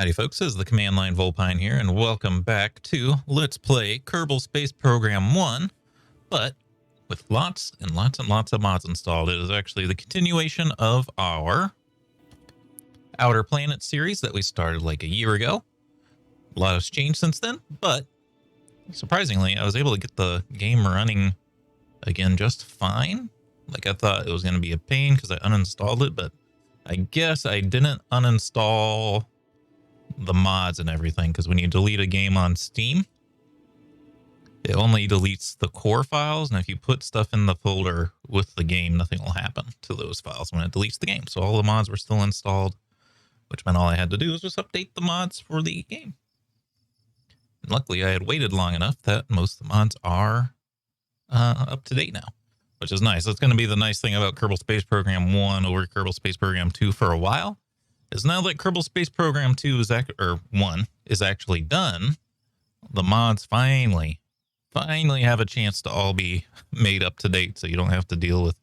Howdy folks, this is the Command Line Vulpine here, and welcome back to Let's Play Kerbal Space Program 1, but with lots and lots and lots of mods installed. It is actually the continuation of our Outer Planet series that we started like a year ago. A lot has changed since then, but surprisingly, I was able to get the game running again just fine. Like I thought it was going to be a pain because I uninstalled it, but I guess I didn't uninstall the mods and everything, because when you delete a game on Steam, it only deletes the core files, and if you put stuff in the folder with the game, nothing will happen to those files when it deletes the game. So all the mods were still installed, which meant all I had to do was just update the mods for the game. And luckily, I had waited long enough that most of the mods are up to date now, which is nice. That's going to be the nice thing about Kerbal Space Program 1 over Kerbal Space Program 2 for a while. Is now that Kerbal Space Program 2 is 1 is actually done, the mods finally have a chance to all be made up to date, so you don't have to deal with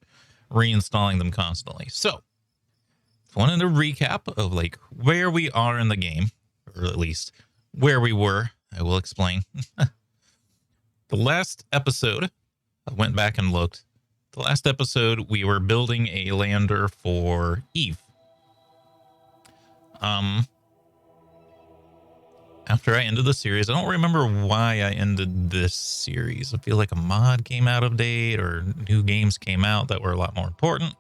reinstalling them constantly. So, I wanted to recap of like where we are in the game, or at least where we were. I will explain. The last episode, I went back and looked. The last episode, we were building a lander for Eve. After I ended the series, I don't remember why I ended this series. I feel like a mod came out of date or new games came out that were a lot more important.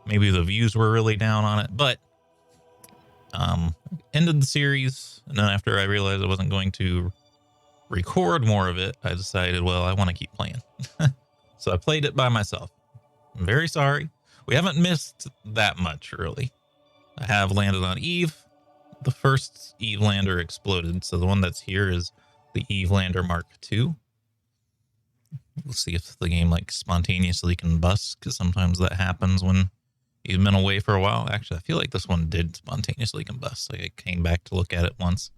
Maybe the views were really down on it, but ended the series. And then after I realized I wasn't going to record more of it, I decided, well, I want to keep playing. So I played it by myself. I'm very sorry. We haven't missed that much, really. I have landed on Eve. The first Eve lander exploded, so the one that's here is the Eve lander Mark II. We'll see if the game like spontaneously combusts, because sometimes that happens when you've been away for a while. Actually, I feel like this one did spontaneously combust. Like I came back to look at it once.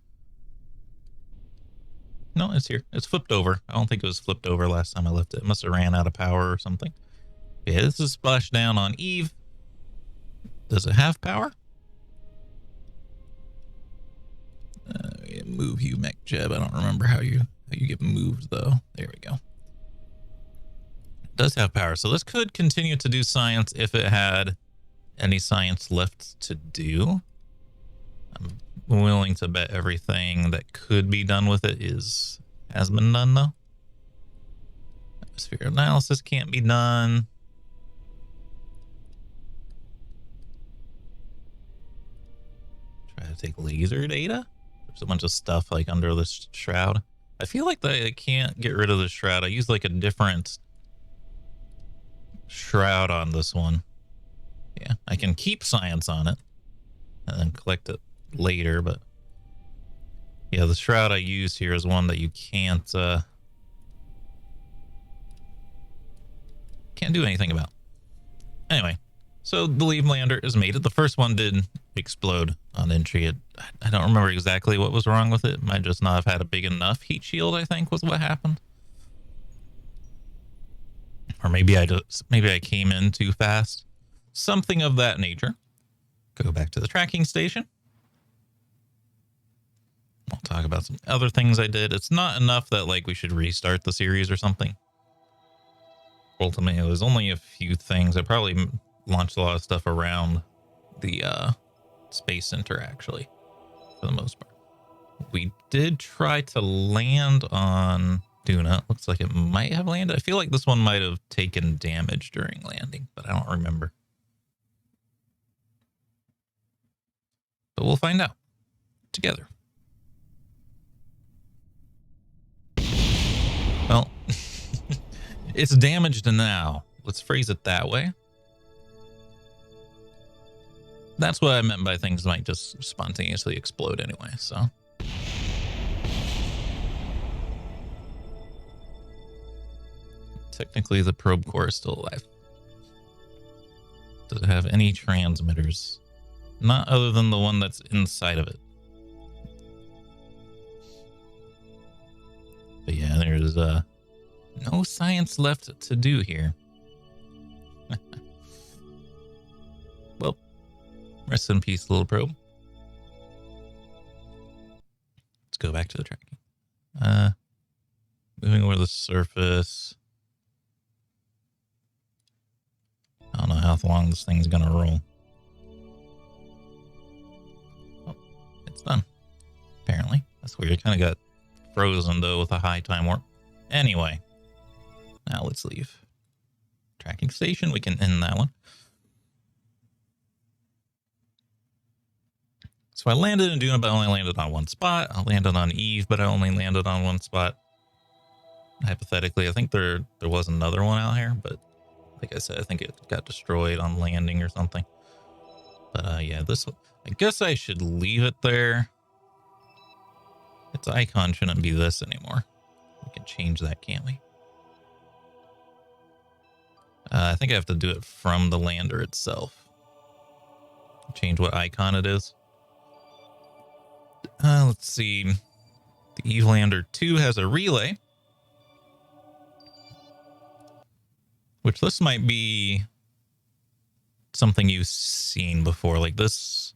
No, it's here. It's flipped over. I don't think it was flipped over last time I left it. It must have ran out of power or something. Yeah, this is splashdown on Eve. Does it have power? Move you, MacJeb. I don't remember how you get moved though. There we go. It does have power, so this could continue to do science if it had any science left to do. I'm willing to bet everything that could be done with it has been done though. Atmosphere analysis can't be done. Try to take laser data. There's a bunch of stuff like under this shroud. I feel like I can't get rid of the shroud. I used like a different shroud on this one. Yeah, I can keep science on it and then collect it later, but yeah, the shroud I use here is one that you can't do anything about. Anyway, so the Eve lander is made. The first one did explode on entry. I don't remember exactly what was wrong with it. It might just not have had a big enough heat shield, I think was what happened. Or maybe I came in too fast. Something of that nature. Go back to the tracking station. I'll talk about some other things I did. It's not enough that like we should restart the series or something. Ultimately, it was only a few things. I probably launched a lot of stuff around the Space Center, actually, for the most part. We did try to land on Duna. Looks like it might have landed. I feel like this one might have taken damage during landing, but I don't remember. But we'll find out together. Well, it's damaged now. Let's phrase it that way. That's what I meant by things might just spontaneously explode anyway, so. Technically, the probe core is still alive. Does it have any transmitters? Not other than the one that's inside of it. But yeah, there's no science left to do here. Well, rest in peace, little probe. go back to the tracking. Moving over the surface. I don't know how long this thing's gonna roll. Oh, it's done. Apparently. That's weird. It kind of got frozen, though, with a high time warp. Anyway. Now let's leave. Tracking station. We can end that one. So I landed in Duna, but I only landed on one spot. I landed on Eve, but I only landed on one spot. Hypothetically, I think there was another one out here, but like I said, I think it got destroyed on landing or something. But yeah, this, I guess I should leave it there. Its icon shouldn't be this anymore. We can change that, can't we? I think I have to do it from the lander itself. Change what icon it is. Let's see. The Eve Lander 2 has a relay. Which this might be something you've seen before. Like this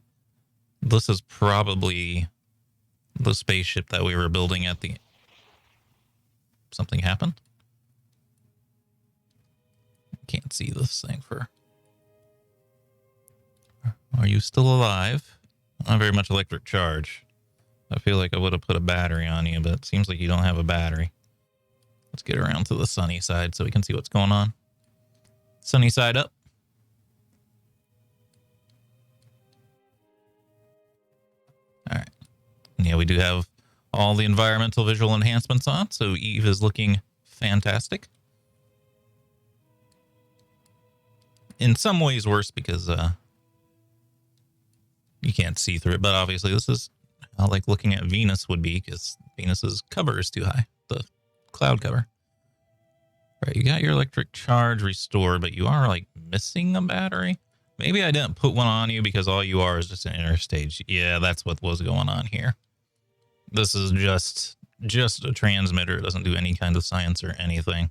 is probably the spaceship that we were building at the... Something happened? Can't see this thing for... Are you still alive? Not very much electric charge. I feel like I would have put a battery on you, but it seems like you don't have a battery. Let's get around to the sunny side so we can see what's going on. Sunny side up. All right. Yeah, we do have all the environmental visual enhancements on, so Eve is looking fantastic. In some ways worse because you can't see through it, but obviously this is how like looking at Venus would be because Venus's cover is too high, the cloud cover. Right, you got your electric charge restored, but you are like missing a battery. Maybe I didn't put one on you because all you are is just an inner stage. Yeah, that's what was going on here. This is just a transmitter. It doesn't do any kind of science or anything,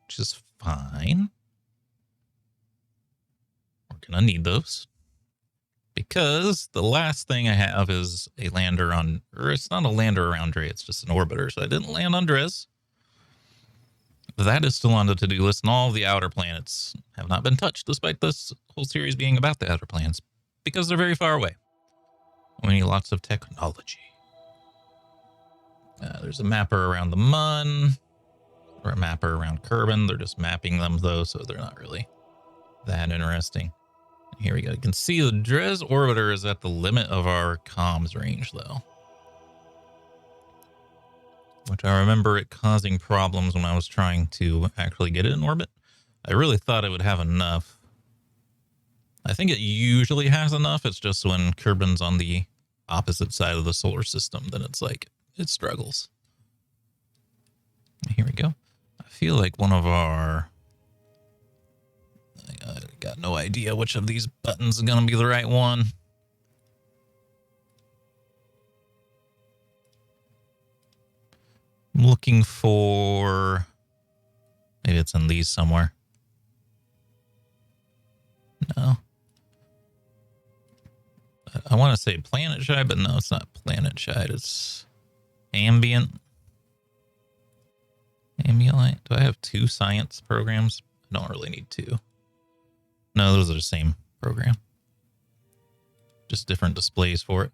which is fine. We're gonna need those because the last thing I have is a lander on, or it's not a lander around Dre, it's just an orbiter. So I didn't land on Drez. That is still on the to-do list, and all of the outer planets have not been touched, despite this whole series being about the outer planets, because they're very far away. We need lots of technology. There's a mapper around the Mun, or a mapper around Kerbin. They're just mapping them, though, so they're not really that interesting. Here we go. You can see the Drez orbiter is at the limit of our comms range, though. Which I remember it causing problems when I was trying to actually get it in orbit. I really thought it would have enough. I think it usually has enough. It's just when Kerbin's on the opposite side of the solar system, then it's like, it struggles. Here we go. I feel like one of our... I got no idea which of these buttons is going to be the right one. I'm looking for... Maybe it's in these somewhere. No. I want to say planet shide, but no, it's not planet shide. It's ambient. Ambient light. Do I have two science programs? I don't really need two. No, those are the same program. Just different displays for it.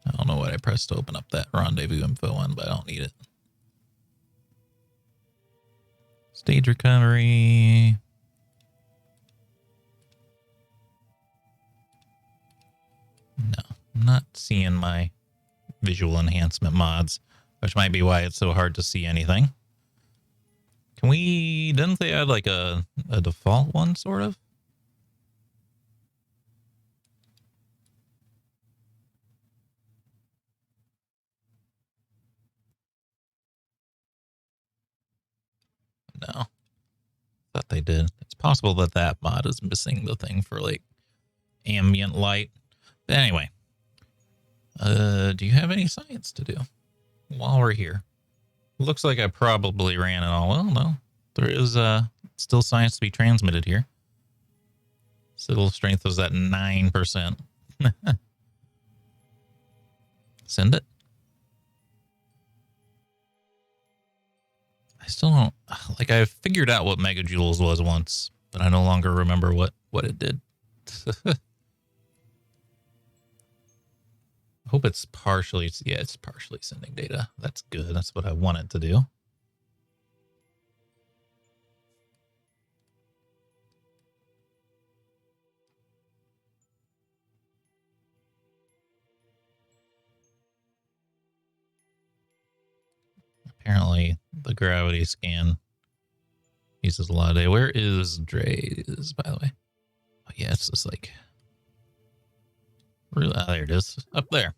I don't know what I pressed to open up that rendezvous info on, but I don't need it. Stage recovery. No, I'm not seeing my visual enhancement mods, which might be why it's so hard to see anything. Can we, didn't they add like a default one, sort of? No. Thought they did. It's possible that that mod is missing the thing for like ambient light. But anyway. Do you have any science to do while we're here? Looks like I probably ran it all. Well, no. there is still science to be transmitted here. Citadel strength was at 9%. Send it. I still don't, like, I figured out what megajoules was once, but I no longer remember what it did. I hope it's partially, yeah, it's partially sending data. That's good. That's what I want it to do. Apparently, the gravity scan uses a lot of data. Where is Dre's, by the way? Oh, yeah, it's just like... Really, there it is. Up there.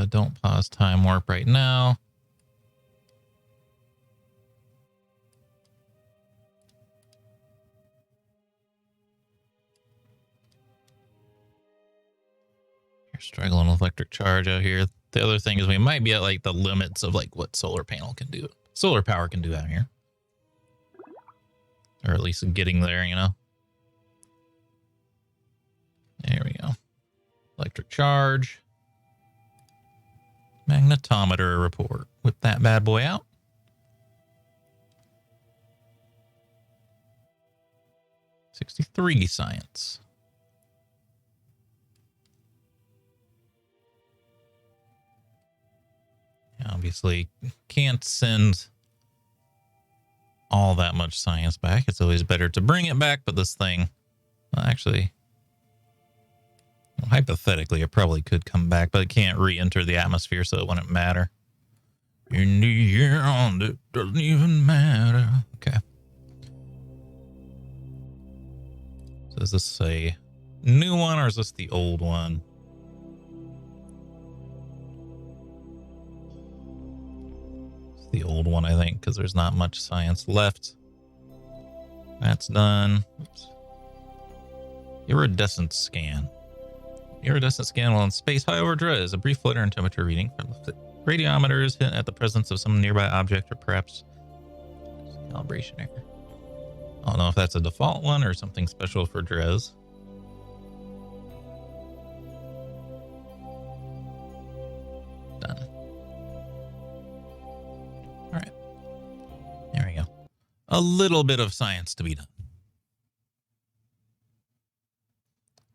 Don't pause time warp right now. You're struggling with electric charge out here. The other thing is we might be at like the limits of like what solar panel can do. Solar power can do out here. Or at least getting there, you know. There we go. Electric charge. Magnetometer report. Whip that bad boy out. '63 science. Obviously, can't send all that much science back. It's always better to bring it back, but this thing, well, actually, well, hypothetically, it probably could come back, but it can't re-enter the atmosphere, so it wouldn't matter. In the end, it doesn't even matter. Okay. So is this a new one, or is this the old one? The old one, I think, because there's not much science left. That's done. Oops. Iridescent scan. Iridescent scan while in space high over Dre is a brief flutter and temperature reading. Radiometers hint at the presence of some nearby object or perhaps calibration error. I don't know if that's a default one or something special for Drez. Done. All right. There we go. A little bit of science to be done.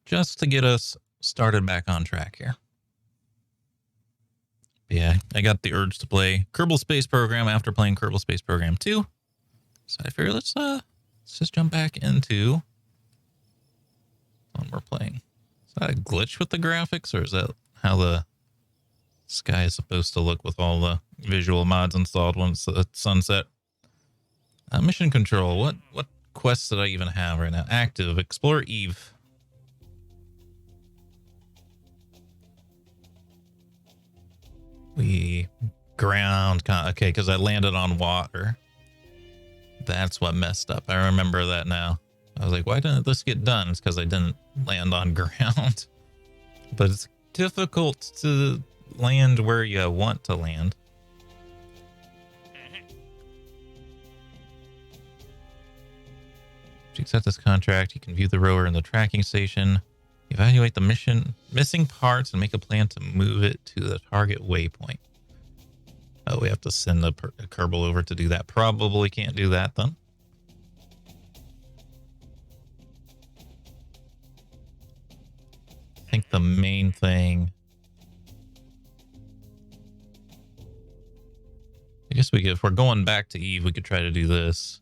Just to get us started back on track here. But yeah, I got the urge to play Kerbal Space Program after playing Kerbal Space Program 2. So I figured let's just jump back into what we're playing. Is that a glitch with the graphics, or is that how the sky is supposed to look with all the visual mods installed once it's sunset? Mission control. What quests did I even have right now? Active. Explore Eve. We ground. Okay, because I landed on water. That's what messed up. I remember that now. I was like, why didn't this get done? It's because I didn't land on ground. But it's difficult to land where you want to land. If you accept this contract, you can view the rover in the tracking station, evaluate the missing parts, and make a plan to move it to the target waypoint. Oh, we have to send a Kerbal over to do that. Probably can't do that then. I think the main thing... I guess we could, if we're going back to Eve, we could try to do this.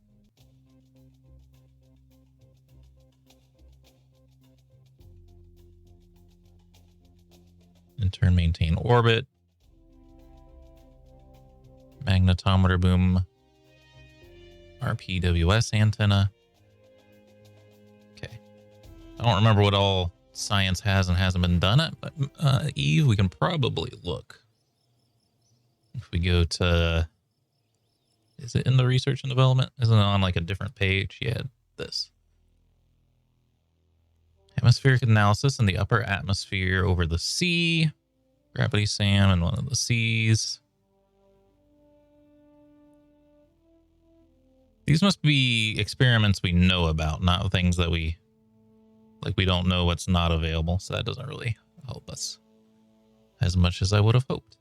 In turn, maintain orbit. Magnetometer boom. RPWS antenna. Okay. I don't remember what all science has and hasn't been done at, but Eve, we can probably look. If we go to... Is it in the research and development? Isn't it on like a different page? Yeah, this. Atmospheric analysis in the upper atmosphere over the sea. Gravity Sam in one of the seas. These must be experiments we know about, not things that we don't know what's not available. So that doesn't really help us as much as I would have hoped.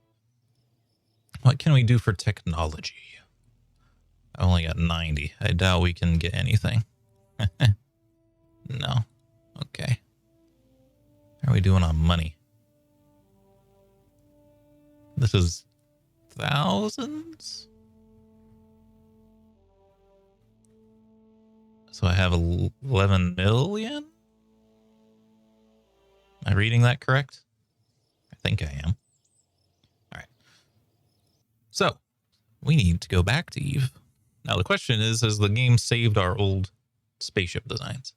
What can we do for technology? I only got 90. I doubt we can get anything. No. Okay. How are we doing on money? This is thousands? So I have 11 million? Am I reading that correct? I think I am. All right. So we need to go back to Eve. Now the question is, has the game saved our old spaceship designs?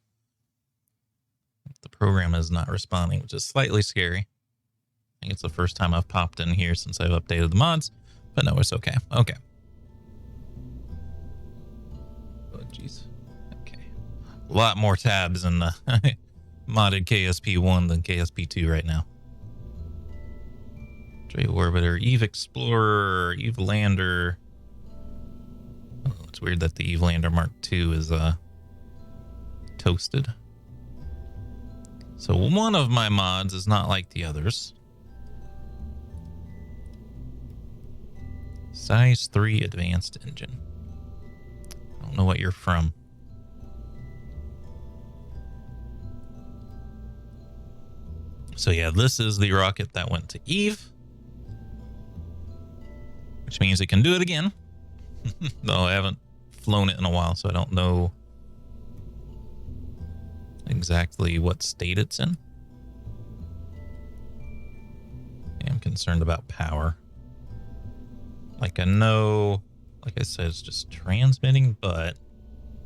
The program is not responding, which is slightly scary. I think it's the first time I've popped in here since I've updated the mods, but no, it's okay. Okay. Oh, jeez. Okay. A lot more tabs in the modded KSP 1 than KSP 2 right now. J Orbiter, Eve Explorer, Eve Lander. Oh, it's weird that the Eve Lander Mark II is toasted. So one of my mods is not like the others. Size 3 advanced engine. I don't know what you're from. So yeah, this is the rocket that went to Eve, which means it can do it again. Though I haven't flown it in a while, so I don't know exactly what state it's in. I'm concerned about power. Like I know, like I said, it's just transmitting, but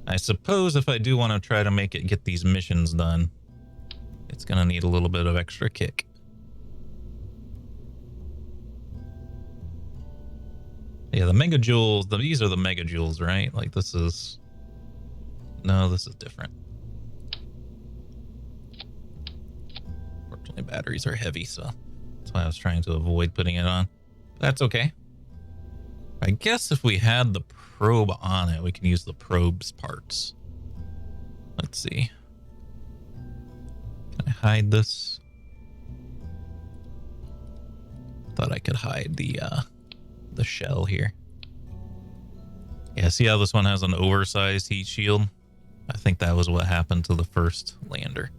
I suppose if I do want to try to make it get these missions done, it's going to need a little bit of extra kick. Yeah, the megajoules, these are the megajoules, right? Like this is, no, this is different. Fortunately, batteries are heavy, so that's why I was trying to avoid putting it on. That's okay. I guess if we had the probe on it, we can use the probe's parts. Let's see. Can I hide this? Thought I could hide the shell here. Yeah, see how this one has an oversized heat shield? I think that was what happened to the first lander.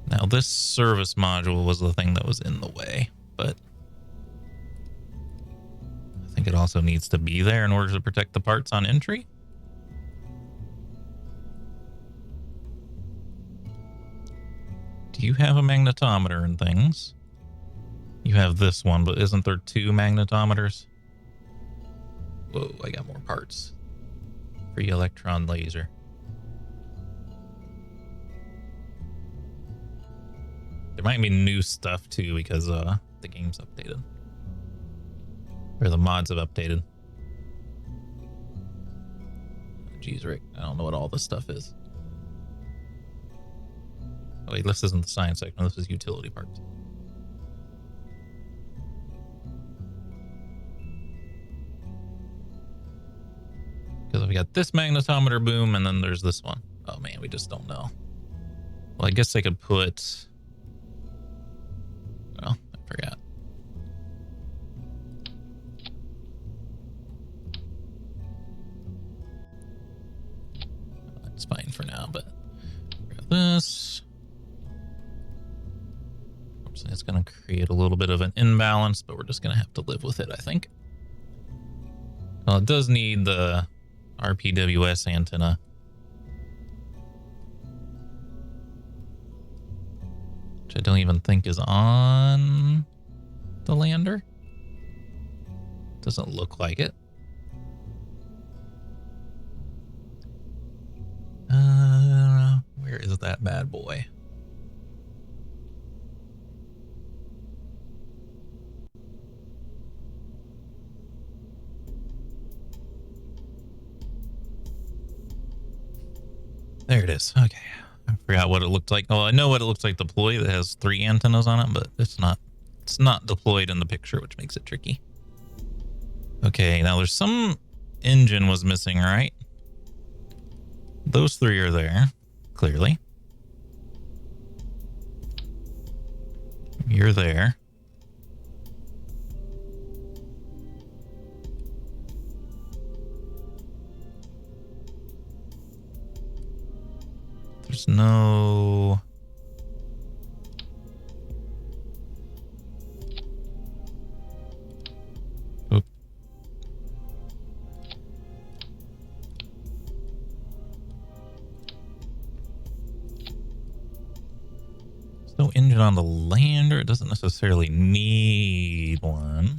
Now this service module was the thing that was in the way, but I think it also needs to be there in order to protect the parts on entry. Do you have a magnetometer and things? You have this one, but isn't there 2 magnetometers? Whoa, I got more parts. Free electron laser. There might be new stuff too because the game's updated. Or the mods have updated. Jeez, Rick, I don't know what all this stuff is. Oh wait, this isn't the science section. This is utility parts. Because we got this magnetometer boom, and then there's this one. Oh man, we just don't know. Well, I guess I could put... Oh, I forgot. That's fine for now, but grab this. Oops, it's going to create a little bit of an imbalance, but we're just going to have to live with it, I think. Well, it does need the RPWS antenna. Which I don't even think is on the lander. Doesn't look like it. Where is that bad boy? There it is. Okay. I forgot what it looked like. Oh, I know what it looks like deploy that has 3 antennas on it, but it's not it's not deployed in the picture, which makes it tricky. Okay, now there's some engine was missing, right? Those three are there, clearly. You're there. There's no... Oop. There's no engine on the lander. It doesn't necessarily need one.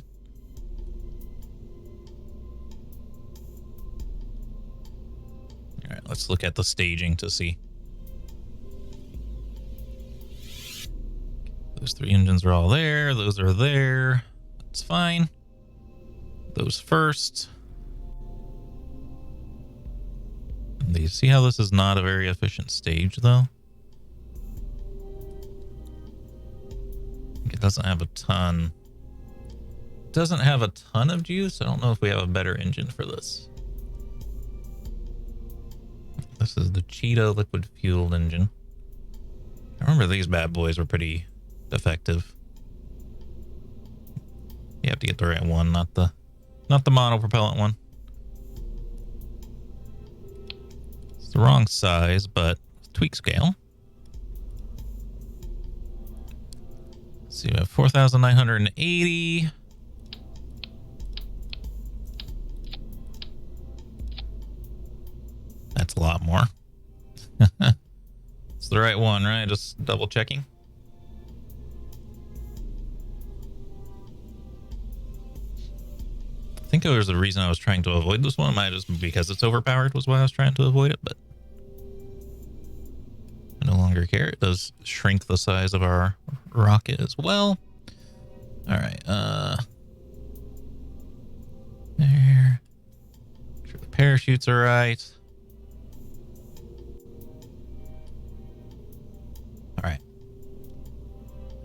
All right, let's look at the staging to see. Those three engines are all there. Those are there. That's fine. Those first. Do you see how this is not a very efficient stage, though? It doesn't have a ton. It doesn't have a ton of juice. I don't know if we have a better engine for this. This is the Cheetah liquid fueled engine. I remember these bad boys were pretty effective. You have to get the right one, not the monopropellant one. It's the wrong size, but tweak scale. Let's see, we have 4,980. That's a lot more. It's the right one, right? Just double checking. I think there was a reason I was trying to avoid this one. It might just be because it's overpowered was why I was trying to avoid it, but I no longer care. It does shrink the size of our rocket as well. All right, there. Make sure the parachutes are right. All right.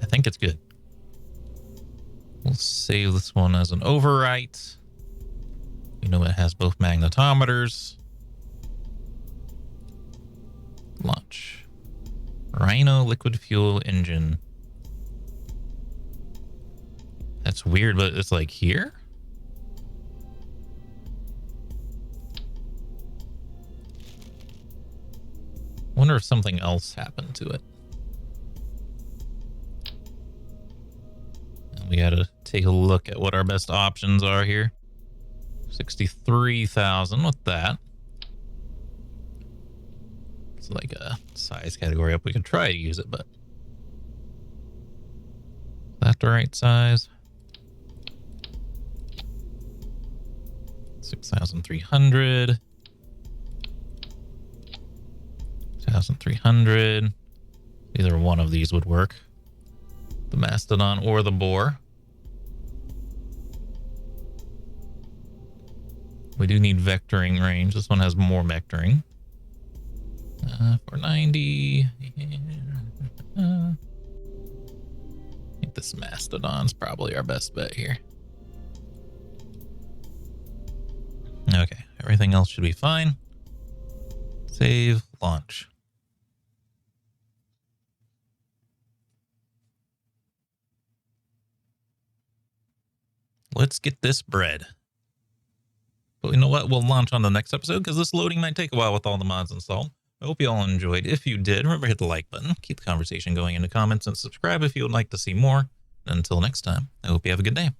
I think it's good. We'll save this one as an overwrite. We know it has both magnetometers. Launch. Rhino liquid fuel engine. That's weird, but it's like here? Wonder if something else happened to it. And we gotta take a look at what our best options are here. 63,000 with that. It's like a size category up. We could try to use it, but is that the right size? 6,300. 2,300. Either one of these would work. The Mastodon or the Boar. We do need vectoring range. This one has more vectoring. 490. I think this Mastodon's probably our best bet here. Okay, everything else should be fine. Save, launch. Let's get this bread. But you know what? We'll launch on the next episode because this loading might take a while with all the mods installed. I hope you all enjoyed. If you did, remember to hit the like button, keep the conversation going in the comments, and subscribe if you would like to see more. And until next time, I hope you have a good day.